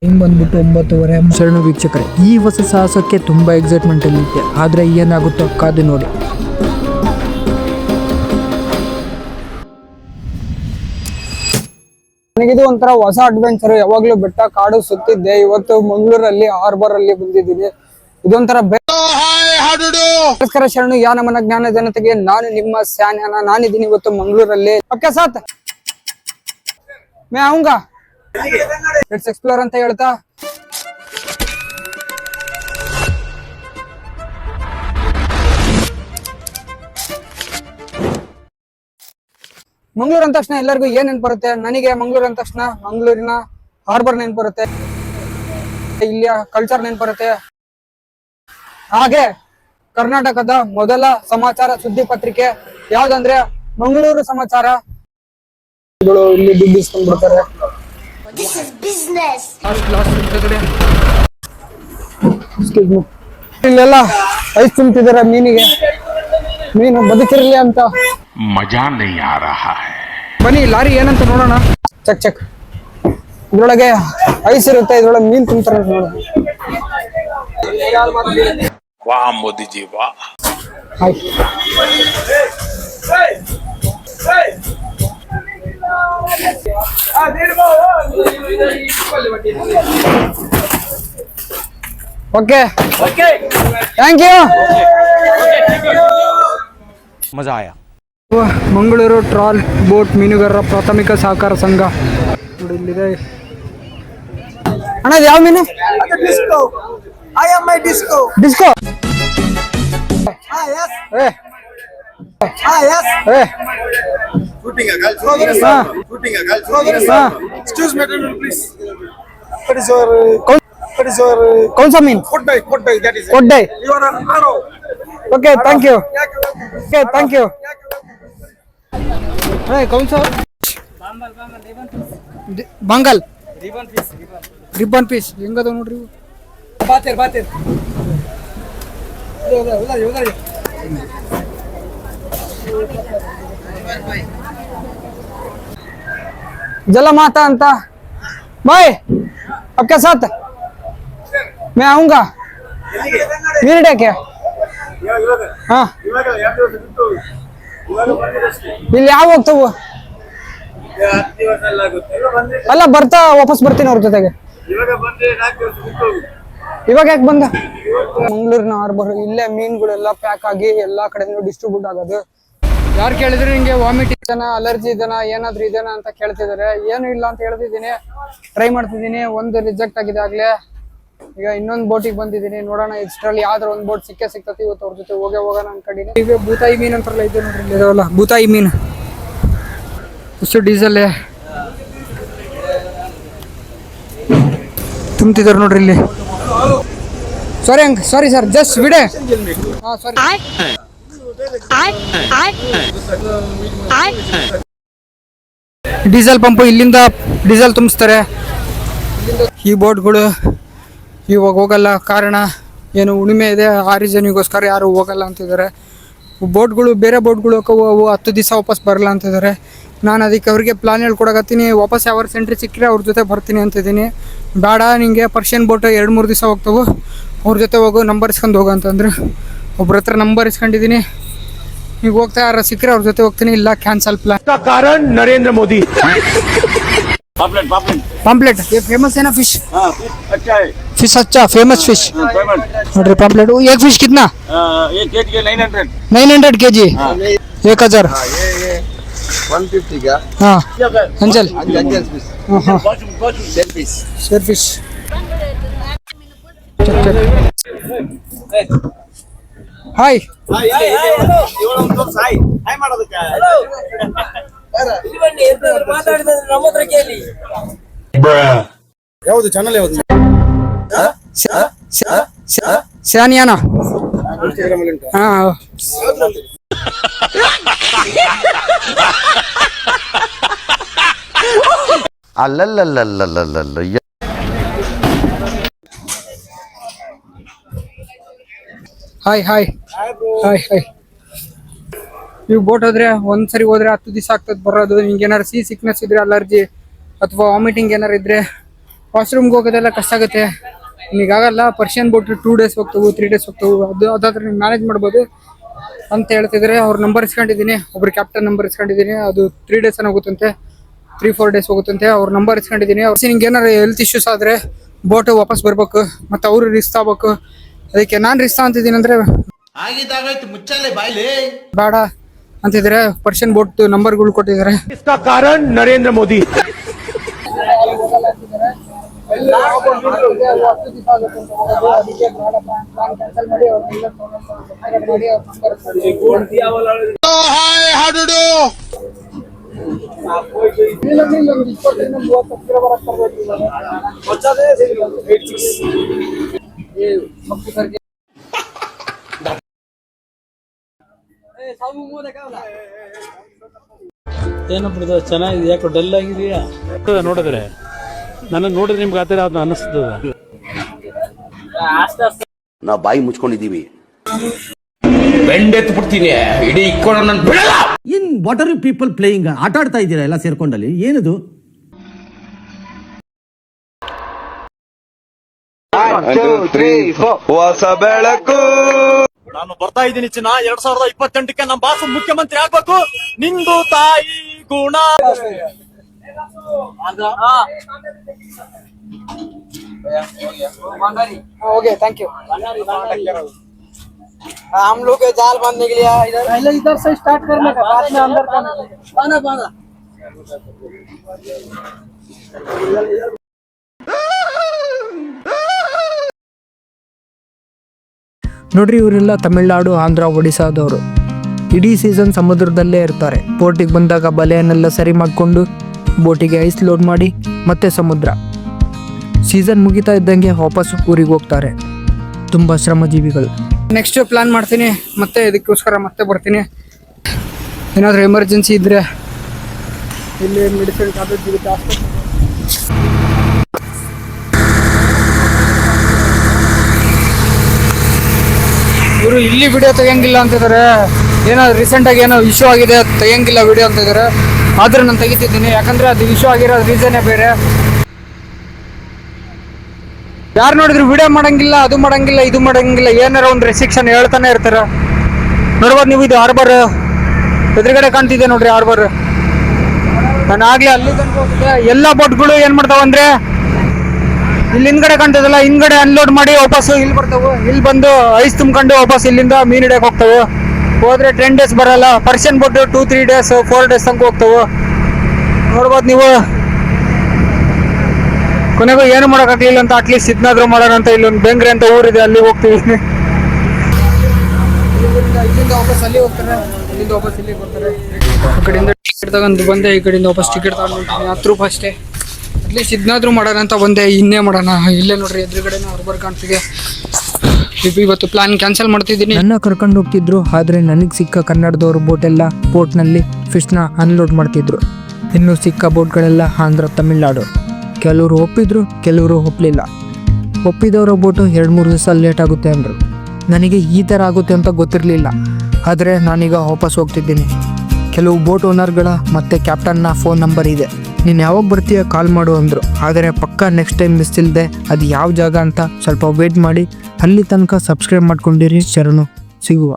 Time ಬಂದ್ಬಿಟ್ಟು 9:30. ಶರಣು ವೀಕ್ಷಕರೇ, ಈ ಹೊಸ ಸಾಹಸಕ್ಕೆ ತುಂಬಾ ಎಕ್ಸೈಟ್ಮೆಂಟ್ ಇದೆ. ಆದ್ರೆ ಏನಾಗುತ್ತೋ ಕಾದು ನೋಡಿ. ನನಗಿದು ಒಂಥರ ಹೊಸ ಅಡ್ವೆಂಚರ್. ಯಾವಾಗ್ಲೂ ಬೆಟ್ಟ ಕಾಡು ಸುತ್ತಿದ್ದೆ. ಇವತ್ತು ಮಂಗಳೂರಲ್ಲಿ ಹಾರ್ಬರ್ ಅಲ್ಲಿ ಬಂದಿದ್ದೀನಿ. ಇದೊಂಥರ ನಮಸ್ಕಾರ ಶರಣು, ಯಾ ನಮನ ಜ್ಞಾನ ಜನತೆಗೆ. ನಾನು ನಿಮ್ಮ ಸ್ಯಾನ್ಯಾನ. ನಾನಿದ್ದೀನಿ ಇವತ್ತು ಮಂಗಳೂರಲ್ಲಿ. ಓಕೆ ಸಾತ್ ಮೇ ಆऊंगा, ಲೆಟ್ಸ್ ಎಕ್ಸ್ಪ್ಲೋರ್ ಅಂತ ಹೇಳ್ತಾ ಮಂಗಳೂರು ಅಂದ ತಕ್ಷಣ ಎಲ್ಲರಿಗೂ ಏನ್ ನೆನಪು ಬರುತ್ತೆ? ನನಗೆ ಮಂಗಳೂರು ಅಂದ ತಕ್ಷಣ ಮಂಗಳೂರಿನ ಹಾರ್ಬರ್ ನೆನಪು ಬರುತ್ತೆ, ಇಲ್ಲಿಯ ಕಲ್ಚರ್ ನೆನಪು ಬರುತ್ತೆ. ಹಾಗೆ ಕರ್ನಾಟಕದ ಮೊದಲ ಸಮಾಚಾರ ಸುದ್ದಿ ಪತ್ರಿಕೆ ಯಾವ್ದಂದ್ರೆ ಮಂಗಳೂರು ಸಮಾಚಾರ. ಇಲ್ಲಿ ದುಡ್ಡು ಇಸ್ಕೊಂಡ್ಬಿಡ್ತಾರೆ. ಇಲ್ಲೆಲ್ಲ ಐಸ್ ತುಂಬ್ತಿದಾರೆ ಮೀನಿಗೆ. ಮೀನು ಬದುಕಿರ್ಲಿ ಅಂತ. ಮಜಾ ನಹೀ ಆ ರಹಾ ಹೈ. ಬನ್ನಿ ಲಾರಿ ಏನಂತ ನೋಡೋಣ. Check check. ಇದ್ರೊಳಗೆ ಐಸ್ ಇರುತ್ತೆ, ಇದ್ರೊಳಗೆ ಮೀನ್ ತುಂಬ್ತಾರೆ ನೋಡೋಣ. ವಾಹ್ ಮೋದಿ ಜಿ ವಾಹ್. Okay thank you. ಮಜಾ ಆಯಾ. ಮಂಗಳೂರು ಟ್ರಾಲ್ ಬೋಟ್ ಮೀನುಗಾರರ ಪ್ರಾಥಮಿಕ ಸಹಕಾರ ಸಂಘ ನೋಡಿ ಇಲ್ಲಿದೆ. ಅಣ್ಣ ಯಾವ ಮೀನು? Disco. Disco. Shooting a girl. Shooting a girl. Excuse me, please. What is your? कौन सा मीन? Koddai. That is it. कोड्डे. You are an arrow. Okay thank you. Okay thank you. अरे कौन सा? बांगल. Ribbon piece. ಹೆಂಗದ ನೋಡ್ರಿ. ಬಾತೇರ್. ಉದರ್. जलमाता ಅಂತ. ಬಾಯ್ आपके साथ मैं आऊंगा. मीर क्या? हाँ ಇಲ್ಲಿ ಯಾವ ಹೋಗ್ತವು? ಅಲ್ಲ ಬರ್ತಾ ವಾಪಸ್ ಬರ್ತೀನಿ ಅವ್ರ ಜೊತೆಗೆ. ಇವಾಗ ಯಾಕೆ ಬಂದ? ಮಂಗಳೂರಿನ ಹಾರ್ಬರ್ ಇಲ್ಲೇ ಮೀನುಗಳೆಲ್ಲ ಪ್ಯಾಕ್ ಆಗಿ ಎಲ್ಲಾ ಕಡೆನೂ ಡಿಸ್ಟ್ರಿಬ್ಯೂಟ್ ಆಗೋದು. ಯಾರು ಕೇಳಿದ್ರೆ ನಿಂಗೆ ವಾಮಿಟಿಂಗ್ ಇದೆನಾ, ಅಲರ್ಜಿ ಇದೆನಾ, ಏನಾದ್ರು ಇದೆನಾ ಅಂತ ಕೇಳ್ತಿದಾರೆ. ಏನು ಇಲ್ಲ ಅಂತ ಹೇಳ್ತಿದ್ದೀನಿ. ಟ್ರೈ ಮಾಡ್ತಿದ್ದೀನಿ. ಒಂದು ರಿಜೆಕ್ಟ್ ಆಗಿದೆ ಆಗ್ಲೇ. ಈಗ ಇನ್ನೊಂದು ಬೋಟಿಗೆ ಬಂದಿದ್ದೀನಿ. ನೋಡೋಣ ಇಷ್ಟರಲ್ಲಿ ಯಾವ್ದಾರ ಒಂದು ಬೋಟ್ ಸಿಕ್ತತಿ. ಇವತ್ತು ಅವ್ರ ಜೊತೆ ಹೋಗೋಣ ಅನ್ಕೊಂಡಿನಿ. ಈಗ ಭೂತಾಯಿ ಮೀನ್ ಅಂತಾರಲ್ಲ, ಇದೆ ನೋಡ್ರಿ ಇದಾವಲ್ಲ ಭೂತಾಯಿ ಮೀನು. ಅಷ್ಟು ಡೀಸೆಲ್ ತುಂಬ್ತಿದಾರೆ ನೋಡ್ರಿ ಇಲ್ಲಿ. ಸಾರಿ ಸರ್, ಜಸ್ಟ್ ವಿಡೆ. ಹಾ ಸಾರಿ. ಡೀಸೆಲ್ ಪಂಪು, ಇಲ್ಲಿಂದ ಡೀಸೆಲ್ ತುಂಬಿಸ್ತಾರೆ. ಈ ಬೋಟ್ಗಳು ಇವಾಗ ಹೋಗಲ್ಲ. ಕಾರಣ ಏನು? ಉಣಿಮೆ ಇದೆ. ಆ ರೀಸನ್ಗೋಸ್ಕರ ಯಾರು ಹೋಗಲ್ಲ ಅಂತಿದ್ದಾರೆ. ಬೋಟ್ಗಳು ಬೇರೆ ಬೋಟ್ಗಳು ಹೋಗವು, ಅವು 10 ದಿವಸ ವಾಪಸ್ ಬರಲ್ಲ ಅಂತಿದ್ದಾರೆ. ನಾನು ಅದಕ್ಕೆ ಅವ್ರಿಗೆ ಪ್ಲಾನ್ ಹೇಳ್ಕೊಡಕತ್ತೀನಿ. ವಾಪಸ್ ಯಾವ ಸೆಂಟ್ರಿ ಸಿಕ್ಕರೆ ಅವ್ರ ಜೊತೆ ಬರ್ತೀನಿ ಅಂತಿದ್ದೀನಿ. ಬೇಡ ನಿಂಗೆ ಪರ್ಷಿಯನ್ ಬೋಟ್ 2-3 ದಿವಸ ಹೋಗ್ತವೆ, ಅವ್ರ ಜೊತೆ ಹೋಗು, ನಂಬರ್ ಇಸ್ಕೊಂಡು ಹೋಗು ಅಂತಂದ್ರೆ ಒಬ್ರ ಹತ್ರ ನಂಬರ್ ಇಸ್ಕೊಂಡಿದ್ದೀನಿ. ಈಗ ಹೋಗ್ತಾ ಯಾರು ಸಿಕ್ಕರೆ ಅವ್ರ ಜೊತೆ ಹೋಗ್ತೀನಿ, ಇಲ್ಲ ಕ್ಯಾನ್ಸಲ್ ಪ್ಲಾನ್. कारण नरेंद्र मोदी. पापलेट ये फेमस है ना फिश? हाँ, अच्छा है. फिश अच्छा फेमस फिश. नोड्री पापलेट. एक फिश कितना? एक केजी के 900. 900 kg. 1000. ये 150 का. हाँ अंजल पीस. हाँ शेर पीस. शेर फिश. ಹಾಯ್ ಹಾಯ್ ಮಾಡೋದಕ್ಕೆ. ಯಾವುದು ಚಾನಲ್ ಯಾವುದು? ಸ್ಯಾನಿಯಾನ. ಹಾ ಅಲ್ಲಲ್ಲಲ್ಲಲ್ಲಲ್ಲಲ್ಲ. Hi hi hi hi. ನೀವು ಬೋಟ್ ಹೋದ್ರೆ ಒಂದ್ಸರಿ ಹೋದ್ರೆ 10 ದಿವಸ ಆಗ್ತದೆ ಬರೋದು. ನಿಮ್ಗೆ ಏನಾರು ಸಿಕ್ನೆಸ್ ಇದ್ರೆ, ಅಲರ್ಜಿ ಅಥವಾ ವಾಮಿಟಿಂಗ್ ಏನಾರು ಇದ್ರೆ ವಾಶ್ರೂಮ್ಗೆ ಹೋಗೋದೆಲ್ಲ ಕಷ್ಟ ಆಗುತ್ತೆ. ನಿಮಗಾಗಲ್ಲ, ಪರ್ಷಿಯನ್ ಬೋಟ್ 2 days ಹೋಗ್ತವೆ, 3 days ಹೋಗ್ತವೆ, ಅದಾದ್ರೆ ನೀವು ಮ್ಯಾನೇಜ್ ಮಾಡ್ಬೋದು ಅಂತ ಹೇಳ್ತಿದ್ರೆ ಅವ್ರ ನಂಬರ್ ಇಸ್ಕೊಂಡಿದ್ದೀನಿ. ಒಬ್ರು ಕ್ಯಾಪ್ಟನ್ ನಂಬರ್ ಇಸ್ಕೊಂಡಿದ್ದೀನಿ. ಅದು 3 days ಹೋಗುತ್ತಂತೆ, 3-4 days ಹೋಗುತ್ತಂತೆ. ಅವ್ರ ನಂಬರ್ ಇಸ್ಕೊಂಡಿದ್ದೀನಿ. ನಿಂಗೆ ಏನಾರು ಹೆಲ್ತ್ ಇಶ್ಯೂಸ್ ಆದರೆ ಬೋಟ್ ವಾಪಸ್ ಬರ್ಬೇಕು, ಮತ್ತು ಅವರು ರಿಸ್ಕ್ ಆಗ್ಬೇಕು. ಅದಕ್ಕೆ ನಾನು ರಿಸ್ಕ್ ಅಂತಿದ್ದೀನಿ ಅಂದರೆ ಬೇಡ ಅಂತಿದ್ರೆ ಪರ್ಷಿಯನ್ ಬೋಟ್ ನಂಬರ್ಗಳು ಕೊಟ್ಟಿದ್ದಾರೆ. ಕಾರಣ ನರೇಂದ್ರ ಮೋದಿ. ಏನಪ್ಪ ಚೆನ್ನಾಗಿದೆ, ಯಾಕೋ ಡಲ್ ಆಗಿದೆಯಾ ನೋಡಿದ್ರೆ? ನನಗೆ ನೋಡಿದ್ರೆ ನಿಮ್ಗೆ ಆತರ ಅದು ಅನಿಸ್ತದ. ನಾವು ಬಾಯಿ ಮುಚ್ಕೊಂಡಿದ್ದೀವಿ. ಬೆಂಡೆತ್ತು ಬಿಡ್ತೀನಿ ಇಡೀ ಇಕ್ಕೊಂಡು ನನ್ನ ಬಿಡಲ್ಲ. In what are you people playing? ಆಟ ಆಡ್ತಾ ಇದ್ದೀರಾ ಎಲ್ಲ ಸೇರ್ಕೊಂಡಲ್ಲಿ? ಏನದು? ಹೊಸ ಬೆಳಕು. ನಾನು ಬರ್ತಾ ಇದ್ದೀನಿ ಚಿನ್ನ. 2028ಕ್ಕೆ ನಮ್ಮ ಬಾಸು ಮುಖ್ಯಮಂತ್ರಿ ಆಗ್ಬೇಕು. ನಿಂದು ತಾಯಿ ಗುಣ. Okay thank you. हम लोग के जाल बांधने के लिए पहले इधर से स्टार्ट करने का, बाद में अंदर का बांधा. ನೋಡ್ರಿ, ಇವರೆಲ್ಲ ತಮಿಳ್ನಾಡು, ಆಂಧ್ರ, ಒಡಿಶಾದವರು. ಇಡೀ ಸೀಸನ್ ಸಮುದ್ರದಲ್ಲೇ ಇರ್ತಾರೆ. ಬೋಟಿಗೆ ಬಂದಾಗ ಬಲೆಯನ್ನೆಲ್ಲ ಸರಿ ಮಾಡಿಕೊಂಡು ಬೋಟಿಗೆ ಐಸ್ ಲೋಡ್ ಮಾಡಿ ಮತ್ತೆ ಸಮುದ್ರ. ಸೀಸನ್ ಮುಗಿತಾ ಇದ್ದಂಗೆ ವಾಪಸ್ ಊರಿಗೆ ಹೋಗ್ತಾರೆ. ತುಂಬ ಶ್ರಮಜೀವಿಗಳು. ನೆಕ್ಸ್ಟ್ ಪ್ಲಾನ್ ಮಾಡ್ತೀನಿ, ಮತ್ತೆ ಇದಕ್ಕೋಸ್ಕರ ಮತ್ತೆ ಬರ್ತೀನಿ. ಏನಾದರೂ ಎಮರ್ಜೆನ್ಸಿ ಇದ್ದರೆ ಇಲ್ಲಿ ಮೆಡಿಸಿನ್ ಟ್ಯಾಬ್ಲೆಟ್ ಸಿಗುತ್ತೆ ಆಸ್ಪತ್ರೆ. ಇವರು ಇಲ್ಲಿ ವಿಡಿಯೋ ತೆಗಿಯಂಗಿಲ್ಲ ಅಂತಿದ್ದಾರೆ. ಏನಾದ್ರು ರೀಸೆಂಟಾಗಿ ಏನೋ ಇಶ್ಯೂ ಆಗಿದೆ, ತೆಗಿಯಂಗಿಲ್ಲ ವಿಡಿಯೋ ಅಂತ ಇದ್ದಾರೆ. ಆದರೂ ನಾನು ತೆಗಿತಿದ್ದೀನಿ, ಯಾಕಂದರೆ ಅದು ಇಶ್ಯೂ ಆಗಿರೋ ರೀಸನ್ನೇ ಬೇರೆ. ಯಾರು ನೋಡಿದ್ರು ವಿಡಿಯೋ ಮಾಡಂಗಿಲ್ಲ, ಅದು ಮಾಡಂಗಿಲ್ಲ, ಇದು ಮಾಡಂಗಿಲ್ಲ, ಏನಾರ ಒಂದು ರೆಸ್ಟ್ರಿಕ್ಷನ್ ಹೇಳ್ತಾನೆ ಇರ್ತಾರೆ. ನೋಡ್ಬೋದು ನೀವು, ಇದು ಹಾರ್ಬರ್ ಎದುರುಗಡೆ ಕಾಣ್ತಿದೆ ನೋಡ್ರಿ ಹಾರ್ಬರ್. ನಾನು ಆಗ್ಲೇ ಅಲ್ಲಿ ತನಕ ಹೋಗಿದ್ದೆ. ಎಲ್ಲ ಬೋಟ್ಗಳು ಏನು ಮಾಡ್ತಾವಂದ್ರೆ ಇಲ್ಲಿ ಹಿಂದ್ಗಡೆ ಕಾಣ್ತದಲ್ಲ, ಹಿಂದ್ಗಡೆ ಅನ್ಲೋಡ್ ಮಾಡಿ ವಾಪಸ್ ಇಲ್ಲಿ ಬರ್ತಾವೆ. ಇಲ್ಲಿ ಬಂದು ಐಸ್ ತುಂಬ್ಕೊಂಡು ವಾಪಸ್ ಇಲ್ಲಿಂದ ಮೀನ್ ಹಿಡಿಯಕ್ಕೆ ಹೋಗ್ತಾವೆ. ಹೋದ್ರೆ 10 days ಬರಲ್ಲ. ಪರ್ಷಿಯನ್ ಬೋಟ್ 2-3 days 4 days ತನಕ ಹೋಗ್ತಾವೆ. ನೋಡ್ಬೋದು ನೀವು. ಕೊನೆಗೂ ಏನು ಮಾಡೋಕ್ಕಾಗಲಿಲ್ಲ ಅಂತ ಅಟ್ಲೀಸ್ಟ್ ಇದನ್ನಾದ್ರೂ ಮಾಡೋಣ ಅಂತ ಇಲ್ಲೊಂದು ಬೆಂಗ್ರೆ ಅಂತ ಊರಿದೆ, ಅಲ್ಲಿ ಹೋಗ್ತೀವಿ. ಇಲ್ಲಿಂದ ವಾಪಸ್ ಅಲ್ಲಿ ಹೋಗ್ತಾರೆ, ಇಲ್ಲಿಂದ ವಾಪಸ್ ಇಲ್ಲಿಗೆ ಬರ್ತಾರೆ. ಆ ಕಡೆಯಿಂದ ಟಿಕೆಟ್ ತಗೊಂಡು ಬಂದೆ, ಈ ಕಡೆಯಿಂದ ವಾಪಸ್ ಟಿಕೆಟ್ ತಗೊಂಡು 10 ರೂಪಾಯಿ ಅಷ್ಟೇ. ಅಟ್ಲೀಸ್ಟ್ ಇದನ್ನಾದ್ರೂ ಮಾಡೋಣ ಅಂತ ಬಂದೆ. ಇನ್ನೇ ಮಾಡೋಣ, ಇಲ್ಲೇ ನೋಡ್ರಿ ಎದುರುಗಡೆನೇ ಹಾರ್ಬರ್ ಕಾಣ್ತಿದೆ. ಇವತ್ತು ಪ್ಲಾನ್ ಕ್ಯಾನ್ಸಲ್ ಮಾಡ್ತಿದ್ದೀನಿ. ನನ್ನ ಕರ್ಕೊಂಡು ಹೋಗ್ತಿದ್ರು, ಆದರೆ ನನಗೆ ಸಿಕ್ಕ ಕನ್ನಡದವರು ಬೋಟೆಲ್ಲ ಬೋಟ್ನಲ್ಲಿ ಫಿಶ್ನ ಅನ್ಲೋಡ್ ಮಾಡ್ತಿದ್ರು. ಇನ್ನು ಸಿಕ್ಕ ಬೋಟ್ಗಳೆಲ್ಲ ಆಂಧ್ರ, ತಮಿಳ್ನಾಡು. ಕೆಲವರು ಒಪ್ಪಿದ್ರು, ಕೆಲವರು ಒಪ್ಪಲಿಲ್ಲ. ಒಪ್ಪಿದವರ ಬೋಟು 2-3 ದಿವಸ ಲೇಟ್ ಆಗುತ್ತೆ ಅಂದರು. ನನಗೆ ಈ ಥರ ಆಗುತ್ತೆ ಅಂತ ಗೊತ್ತಿರಲಿಲ್ಲ. ಆದರೆ ನಾನೀಗ ವಾಪಸ್ ಹೋಗ್ತಿದ್ದೀನಿ. ಕೆಲವು ಬೋಟ್ ಓನರ್ಗಳ ಮತ್ತು ಕ್ಯಾಪ್ಟನ್ನ ಫೋನ್ ನಂಬರ್ ಇದೆ. ನೀನು ಯಾವಾಗ ಬರ್ತೀಯ ಕಾಲ್ ಮಾಡು ಅಂದರು. ಆದರೆ ಪಕ್ಕ ನೆಕ್ಸ್ಟ್ ಟೈಮ್ ಮಿಸ್ ಇಲ್ಲದೆ ಅದು ಯಾವ ಜಾಗ ಅಂತ ಸ್ವಲ್ಪ ವೇಟ್ ಮಾಡಿ. ಅಲ್ಲಿ ತನಕ ಸಬ್ಸ್ಕ್ರೈಬ್ ಮಾಡ್ಕೊಂಡಿರಿ. ಶರಣು, ಸಿಗುವ.